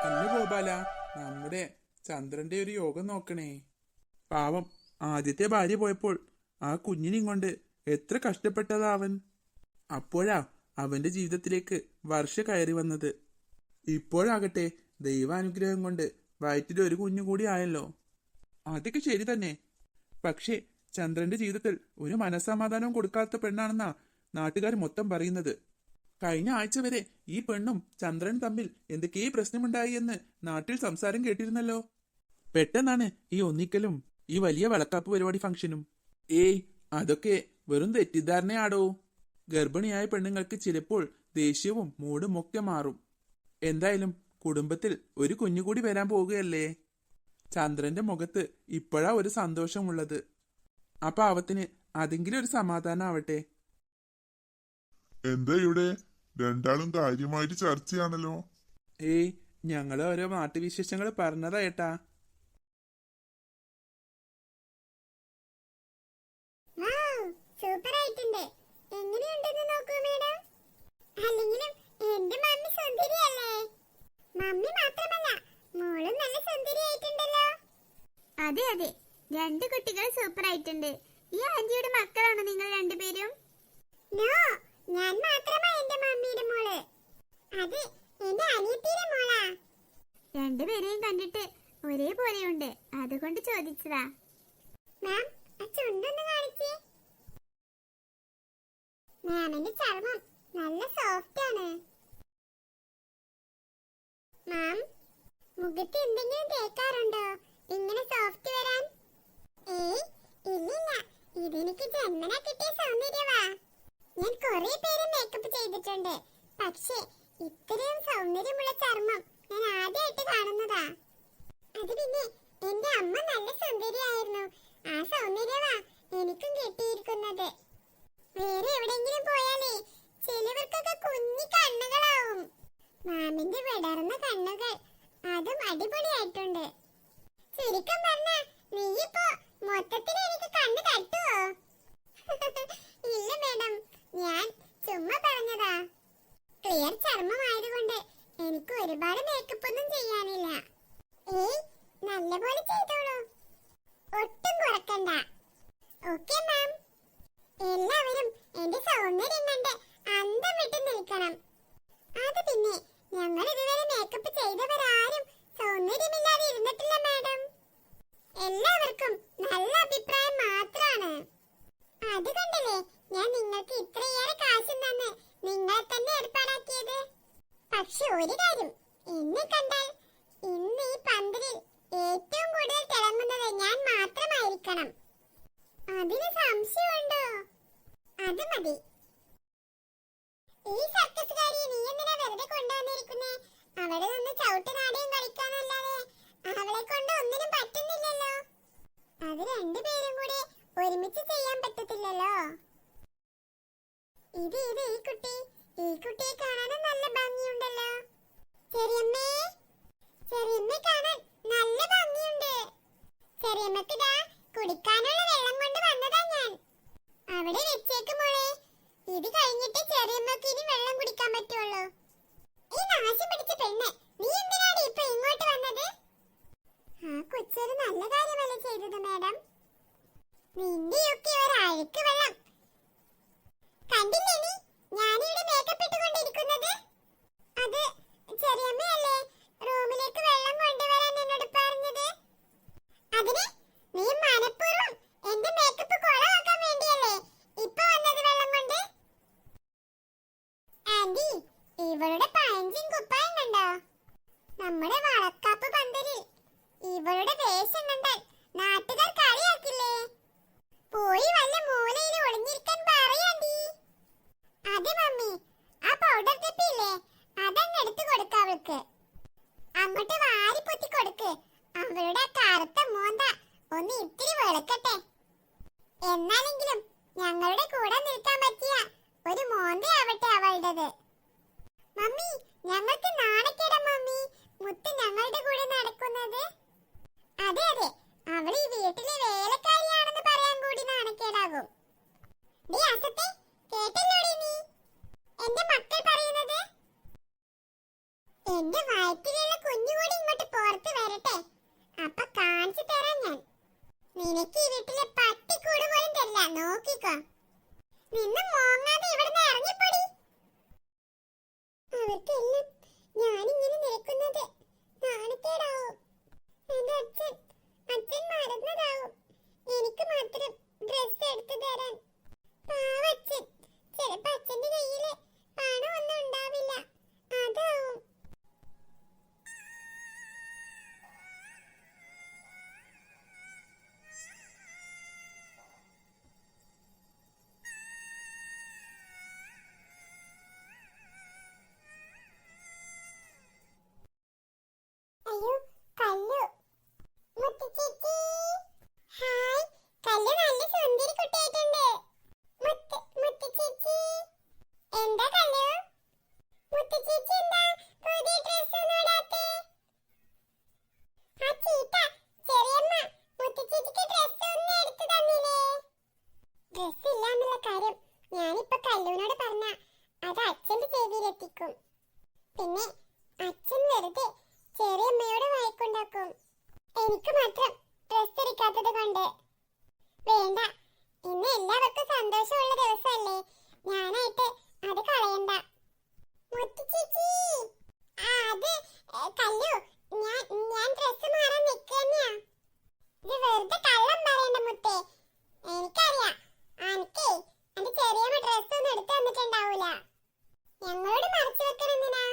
അല്ല ഗോപാല, നമ്മുടെ ചന്ദ്രന്റെ ഒരു യോഗം നോക്കണേ. പാവം, ആദ്യത്തെ ഭാര്യ പോയപ്പോൾ ആ കുഞ്ഞിനെയും കൊണ്ട് എത്ര കഷ്ടപ്പെട്ടതാ അവൻ. അപ്പോഴാ അവന്റെ ജീവിതത്തിലേക്ക് വർഷ കയറി വന്നത്. ഇപ്പോഴാകട്ടെ ദൈവാനുഗ്രഹം കൊണ്ട് വയറ്റിൽ ഒരു കുഞ്ഞു കൂടി ആയല്ലോ. അതൊക്കെ ശരി തന്നെ. പക്ഷേ ചന്ദ്രന്റെ ജീവിതത്തിൽ ഒരു മനസ്സമാധാനവും കൊടുക്കാത്ത പെണ്ണാണെന്നാ നാട്ടുകാർ മൊത്തം പറയുന്നത്. കഴിഞ്ഞ ആഴ്ച വരെ ഈ പെണ്ണും ചന്ദ്രനും തമ്മിൽ എന്തൊക്കെയോ പ്രശ്നമുണ്ടായി എന്ന് നാട്ടിൽ സംസാരം കേട്ടിരുന്നല്ലോ. പെട്ടെന്നാണ് ഈ ഒന്നിക്കലും ഈ വലിയ വളക്കാപ്പ് പരിപാടി ഫംഗ്ഷനും. ഏയ്, അതൊക്കെ വെറും തെറ്റിദ്ധാരണയാടോ. ഗർഭിണിയായ പെണ്ണുങ്ങൾക്ക് ചിലപ്പോൾ ദേഷ്യവും മൂടും ഒക്കെ മാറും. എന്തായാലും കുടുംബത്തിൽ ഒരു കുഞ്ഞുകൂടി വരാൻ പോവുകയല്ലേ. ചന്ദ്രന്റെ മുഖത്ത് ഇപ്പോഴാ ഒരു സന്തോഷമുള്ളത്. ആ പാവത്തിന് അതെങ്കിലും ഒരു സമാധാനം ആവട്ടെ. എന്താ ഇവിടെ രണ്ടാളും കാര്യമായിട്ട് ചർച്ചയാണല്ലോ. ഏയ്, ഞങ്ങള് ഓരോ നാട്ടുവിശേഷങ്ങൾ പറഞ്ഞതാ ഏട്ടാ. സൂപ്പർ ആയിട്ടുണ്ട്. എങ്ങനെയുണ്ടെന്ന് നോക്കൂ മേഡം. അല്ലെങ്കിലും എന്റെ മമ്മി സുന്ദരിയല്ലേ? മമ്മി മാത്രമല്ല, മോളും നല്ല സുന്ദരിയായിട്ടുണ്ടല്ലോ. അതെ അതെ, രണ്ട് കുട്ടികൾ സൂപ്പർ ആയിട്ടുണ്ട്. ഈ ആന്റിയുടെ മക്കളാണോ നിങ്ങൾ രണ്ടുപേരും? നോ, ഞാൻ മാത്രമാ എന്റെ മമ്മിയുടെ മോള്. അത് എന്റെ അനിയത്തിയുടെ മോളാ. രണ്ടുപേരെയും കണ്ടിട്ട് ഒരേപോലെയുണ്ട്, അതുകൊണ്ട് ചോദിച്ചതാ. മാം, ആ ചുണ്ടൊന്ന് കാണിച്ചേ. മാമിന്റെ ചർമ്മം നല്ല സോഫ്റ്റ് ആണ്. മാം, മുഖത്ത് എന്തെങ്കിലും തേക്കാറുണ്ടോ ഇങ്ങനെ സോഫ്റ്റ് വരാൻ? ഏയ് ഇല്ലില്ല, ഇതെനിക്ക് ജന്മനാ കിട്ടിയ സൗന്ദര്യവാ. ഞാൻ കുറെ പേര് മേക്കപ്പ് ചെയ്തിട്ടുണ്ട്, പക്ഷേ ഇത്രയും സൗന്ദര്യമുള്ള ചർമ്മം ഞാൻ ആദ്യമായിട്ട് കാണുന്നതാ. അത് പിന്നെ എന്റെ അമ്മ നല്ല സുന്ദരിയായിരുന്നു. ആ സൗന്ദര്യവാ എനിക്കും കിട്ടിയിരിക്കുന്നത്. വേറെ എവിടെയെങ്കിലും പോയാലേ ചിലവർക്കൊക്കെ കുഞ്ഞി കണ്ണുകളാവും. മാമിന്റെ വിടർന്ന കണ്ണുകൾ അതും അടിപൊളിയായിട്ടുണ്ട്. ശരിക്കും പറഞ്ഞാ നീ ഇപ്പോ മൊത്തത്തിൽ എനിക്ക് കണ്ണ് തട്ടുവോ? ഇല്ല മേഡം, ഞാൻ ചുമ്മാ പറഞ്ഞതാ. ക്ലിയർ ചർമ്മമായതുകൊണ്ട് എനിക്ക് ഒരുപാട് മേക്കപ്പ് ഒന്നും ചെയ്യാനില്ല. ഏയ്, നല്ലപോലെ ചെയ്തോളൂ, ഒട്ടും കുറക്കണ്ട. Okay ma'am. എല്ലാവരും എന്റെ സൗന്ദര്യം കണ്ട് അന്തം വിട്ട് നിൽക്കണം. അത് പിന്നെ ഞങ്ങൾ ഇതുവരെ മേക്കപ്പ് ചെയ്തവരാരും സൗന്ദര്യമില്ലാതെ ഇരുന്നിട്ടില്ല മാഡം. എല്ലാവർക്കും നല്ല അഭിപ്രായം മാത്രാണ്. അതുകൊണ്ടല്ലേ ഞാൻ നിങ്ങൾക്ക് ഇത്രയേറെ കാശും തന്ന് നിങ്ങളെ തന്നെ ഏർപ്പാടാക്കിയത്. പക്ഷെ ഒരു കാര്യം, എന്നെ കണ്ടാൽ ഇന്ന് ഈ പന്തലിൽ ഏറ്റവും കൂടുതൽ തിളങ്ങുന്നത് ഞാൻ മാത്രമായിരിക്കണം. അതിന് സംശയമുണ്ടോ? അത് മതി. ഈ സർക്കസുകാരിയെ നീ എന്തിനാ വെറുതെ കൊണ്ടുവന്നിരിക്കുന്നേ? അവിടെ നിന്ന് ചവിട്ടുനാടയും കളിക്കാനല്ലാതെ അവളെ കൊണ്ട് ഒന്നിനും പറ്റുന്നില്ലല്ലോ. അത് രണ്ടുപേരും കൂടെ ഒരുമിച്ച് ചെയ്യാൻ പറ്റത്തില്ലല്ലോ. ഇത് ഈ കുട്ടി, ഈ കുട്ടിയെ കാണാനും നല്ല ഭംഗിയുണ്ടല്ലോ. ചെറിയമ്മേ, ചെറിയമ്മയെ കാണാൻ നല്ല ഭംഗിയുണ്ട്. ചെറിയമ്മക്കിതാ കുടിക്കാനുള്ള വെള്ളം കൊണ്ട് വന്നതാ ഞാൻ. അവിടെ വെച്ചേക്ക് മോളെ. ഇത് കഴിഞ്ഞിട്ട് ചെറിയമ്മക്ക് ഇനി വെള്ളം കുടിക്കാൻ പറ്റുള്ളൂ. ഈ നാശം പിടിച്ച പെണ്ണ്, നീ എന്തിനാണ് ഇപ്പൊ ഇങ്ങോട്ട് വന്നത്? ആ കൊച്ചൊരു നല്ല കാര്യമല്ലേ ചെയ്തത് മാഡം. നിന്റെയൊക്കെ ഒരു അഴുക്ക് വെള്ളം കണ്ടില്ലേ നീ? ഞാനിവിടെ മേക്കപ്പ് ഇട്ടുകൊണ്ടിരിക്കുന്നത്. അത് ചെറിയമ്മയല്ലേ റൂമിലേക്ക് വെള്ളം കൊണ്ടുവരാൻ എന്നോട് പറഞ്ഞത്. അതിന് നീ മനഃപൂർവ്വം എന്റെ മേക്കപ്പ് കൊളവാക്കാൻ വേണ്ടിയല്ലേ ഇപ്പൊ വന്നത് വെള്ളം കൊണ്ട്? ആന്റി, ഇവളുടെ പഴഞ്ചിൻ കുപ്പായം കണ്ടോ? നമ്മുടെ വളക്കാപ്പ് പന്തലിൽ ഇവളുടെ വേഷം കണ്ടാൽ നാട്ടുകാർ കളിയാക്കില്ലേ? പോയി വല്ല മൂലയിൽ ഒളിഞ്ഞിരിക്കാൻ പറയാണ്ടി. അതെ മമ്മി, ആ പൗഡർ ടിപ്പില്ലേ, അതങ്ങ് എടുത്തു കൊടുക്ക അവൾക്ക്. അങ്ങോട്ട് വാരി പൊത്തി കൊടുക്ക്. അവളുടെ ആ കറുത്ത മോന്ത ഒന്ന് ഇത്തിരി വെളുക്കട്ടെ. എന്നാലെങ്കിലും ഞങ്ങളുടെ കൂടെ നിൽക്കാൻ പറ്റിയ ഒരു മോന്തയാവട്ടെ അവളുടേത്. മമ്മി, ഞങ്ങൾക്ക് നാണക്കേടാ മമ്മി മുത്ത് ഞങ്ങളുടെ കൂടെ നടക്കുന്നത്. അതെ അതെ, അവൾ ഈ വീട്ടിലെ വേലക്കാരിയാണെന്ന് പറയാൻ കൂടി നാണക്കേടാകും. നീ അസത്തെ കേട്ടല്ലോടി നീ എന്റെ മക്കൾ പറയുന്നത്? എന്റെ വയറ്റിലുള്ള കുഞ്ഞ് കുഞ്ഞുകൂടി ഇങ്ങോട്ട് പുറത്ത് വരട്ടെ, അപ്പൊ കാണിച്ചു തരാം ഞാൻ. നിനക്ക് ഈ വീട്ടിലെ പട്ടിക്കൂട് പോലും തരില്ല, നോക്കിക്കോ. നിന്ന് മോങ്ങാതെ ഇവിടുന്ന് ഇറങ്ങിപ്പൊടി. അവർക്കെല്ലാം ഞാനിങ്ങനെ നിൽക്കുന്നത് നാണക്കേടാവും. എന്റെ അച്ഛൻ മറന്നതാവും എനിക്ക് മാത്രം ഡ്രസ് എടുത്തു തരാൻ. പാവച്ചൻ, ചിലപ്പോ അച്ഛന്റെ കയ്യില് പണമൊന്നും ഉണ്ടാവില്ല, അതാവും. അയ്യോ കല്ലു, മുത്തുചേച്ചി. ഹായ്, കല്ലു നല്ല സുന്ദരി കുട്ടിയായിട്ടുണ്ട്. മുത്തുചേച്ചി. എന്താ കല്ലു? മുത്തുചേച്ചി എന്താ പുതിയ ഡ്രസ് ഒന്നും ഇടാത്തെ? ആ ചീത്ത ചെറിയമ്മ മുത്തുചേച്ചിക്ക് ഡ്രസ് ഒന്നും എടുത്തു തന്നില്ലേ? ഡ്രസ് ഇല്ലാന്നുള്ള കാര്യം ഞാനിപ്പോ കല്ലുവിനോട് പറഞ്ഞ അത് അച്ഛന്റെ ചെവിയിലെത്തിക്കും. പിന്നെ അച്ഛൻ വെറുതെ ചെറിയമ്മയോട് വഴക്കുണ്ടാക്കും. എനിക്ക് മാത്രം ഡ്രസ് എടുക്കാത്തത് കൊണ്ട്. വേണ്ട, ഇന്ന് എല്ലാവർക്കും സന്തോഷമുള്ള ദിവസമല്ലേ, ഞാനായിട്ട് അത് കളയണ്ട. മുത്തുചേച്ചി. അത് കല്ലു, ഞാൻ ഡ്രസ് മാറാൻ നിൽക്കുന്നയാ. ഇത് വെറുതെ കള്ളം പറയണ്ട മുത്തേ, എനിക്കറിയാം അനക്കേ എന്റെ ചെറിയമ്മ ഡ്രസ് ഒന്നും എടുത്തു തന്നിട്ടുണ്ടാവൂല. ഞങ്ങളോട് മറച്ചു വെക്കണെന്തിനാ?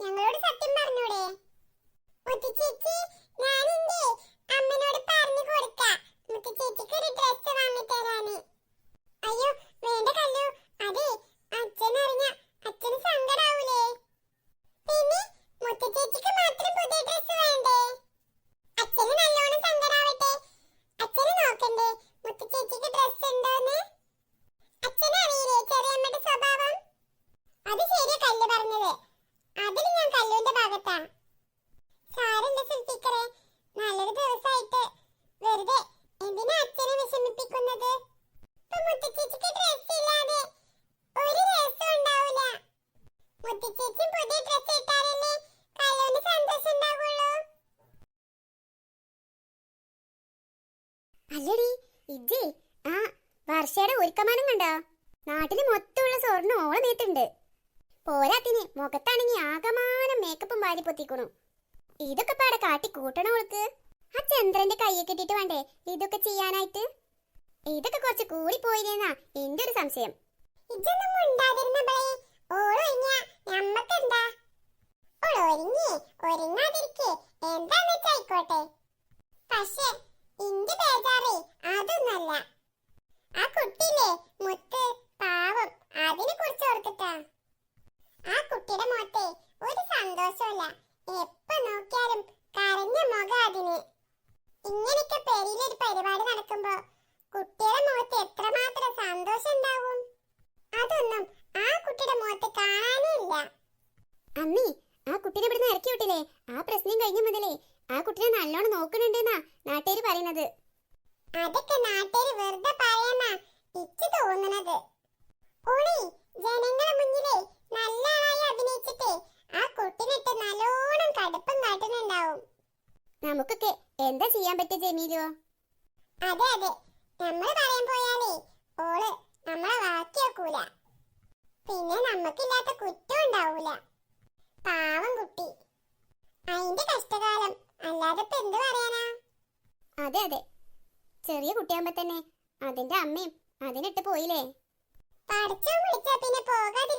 ഞങ്ങളോട് സത്യം പറഞ്ഞൂടെ? മുത്തുചേച്ചി, ഞാനിന്റെ അമ്മനോട് പറഞ്ഞു കൊടുക്കാം മുത്തുചേച്ചിക്ക് ഒരു ഡ്രസ് വാങ്ങി തരാന്. അയ്യോ വേണ്ട കല്ലു, അതെ അച്ഛനറിഞ്ഞ അച്ഛന് സങ്കടാവൂലേ? പിന്നെ മുത്തുചേച്ചിക്ക് മാത്രം പുതിയ ഡ്രസ് വേണ്ടേ? അച്ഛന് നല്ലോണം സങ്കടാവട്ടെ. അച്ഛന് നോക്കണ്ടേ മുത്തുചേച്ചിക്ക് ഡ്രസ് ഉണ്ടോന്ന്? അച്ഛനറിയില്ലേ ചെറിയമ്മയുടെ സ്വഭാവം? അത് ശരിയാ കല്ലു പറഞ്ഞത്, അതിൽ ഞാൻ കല്ലുവിന്റെ ഭാഗത്താ. സാരല്ല സുൽഫിക്കറെ, നല്ലൊരു ദിവസമായിട്ട് വെറുതെ എന്തിനാ അച്ഛനെ വിഷമിപ്പിക്കുന്നത്? ഇപ്പൊ മുത്തുചേച്ചിക്ക് ഡ്രസ് ഇല്ലാതെ ഒരു രസം ഉണ്ടാവില്ല. മുത്തുചേച്ചി പുതിയ ഡ്രസ് ഇട്ടാലല്ലേ കല്ലുവിന് സന്തോഷം ഉണ്ടാവുള്ളൂ. അല്ലടി ഇജ്ജി ആ വർഷയുടെ ഒരുക്കമാനം കണ്ടോ? നാട്ടില് മൊത്തമുള്ള സ്വർണ്ണം ഓളെ മേത്തുണ്ട്. പോരാത്തിന് മുഖത്താണെങ്കി ആകമാനം മേക്കപ്പും വാരി പൊത്തിക്കണു. ഇതൊക്കെ പാടെ കാട്ടി കൂട്ടണം അവൾക്ക്. ആ ചന്ദ്രന്റെ കയ്യെ കിട്ടിട്ട് വേണ്ടേ ഇതൊക്കെ ചെയ്യാനായിട്ട്? ഇതൊക്കെ കുറച്ച് കൂടി പോയില്ലെന്നാ എന്റെ ഒരു സംശയം. ഇതൊന്നും ഉണ്ടാതിരുന്നപ്പോഴേ ഓളൊരുങ്ങിയ ഞമ്മക്കെന്താ? ഓളൊരുങ്ങി ഒരുങ്ങാതിരിക്കെ എന്താന്ന് വെച്ചായിക്കോട്ടെ. പക്ഷെ ഇന്റെ ബേജാറേ അതൊന്നല്ല. ആ കുട്ടിയില്ലേ മുത്ത്, പാവം, അതിനെ കുറിച്ച് ഓർത്തിട്ടാ. ആ കുട്ടിയുടെ മുഖത്തെ ഒരു സന്തോഷമില്ല, എപ്പോ നോക്കിയാലും കരഞ്ഞ മുഖം അതിന്. ഇങ്ങനെയൊക്കെ പെരിയിലൊരു പരിപാടി നടക്കുമ്പോ കുട്ടിയുടെ മുഖത്ത് എത്രമാത്രം സന്തോഷം ഉണ്ടാവും. അതൊന്നും ആ കുട്ടിയുടെ മുഖത്ത് കാണാനേ ഇല്ല. അമ്മി, ആ കുട്ടീനെ ഇവിടുന്ന് ഇറക്കി വിട്ടില്ലേ? ആ പ്രശ്നം കഴിഞ്ഞ മുതലേ ആ കുട്ടീനെ നല്ലോണം നോക്കണുണ്ടെന്നാ നാട്ടുകാര് പറയുന്നത്. അതൊക്കെ നാട്ടുകാര് വെറുതെ പറയാനാ ഇച്ച് തോന്നുന്നത്. ഓളി ജനങ്ങളെ മുന്നിലേ നല്ല ആളായി അഭിനയിച്ചിട്ടേ ആ കുട്ടിനിട്ട് നല്ലോണം കടുപ്പം കാട്ടുന്നുണ്ടാവും. നമുക്കൊക്കെ എന്താ ചെയ്യാൻ പറ്റിയ ജമീലോ? അതെ അതെ, നമ്മള് പറയാൻ പോയാലേ ഓള് നമ്മളെ വാക്കിയാക്കൂല. പിന്നെ നമ്മക്കില്ലാത്ത കുറ്റം ഉണ്ടാവൂല. പാവം കുട്ടി, അതിന്റെ കഷ്ടകാലം അല്ലാതെ ഇപ്പൊ എന്ത് പറയാനാ? അതെ അതെ, ചെറിയ കുട്ടിയാകുമ്പോ തന്നെ അതിന്റെ അമ്മയും അതിനിട്ട് പോയില്ലേ. പഠിച്ചോ വിളിച്ചാ പിന്നെ പോകാതെ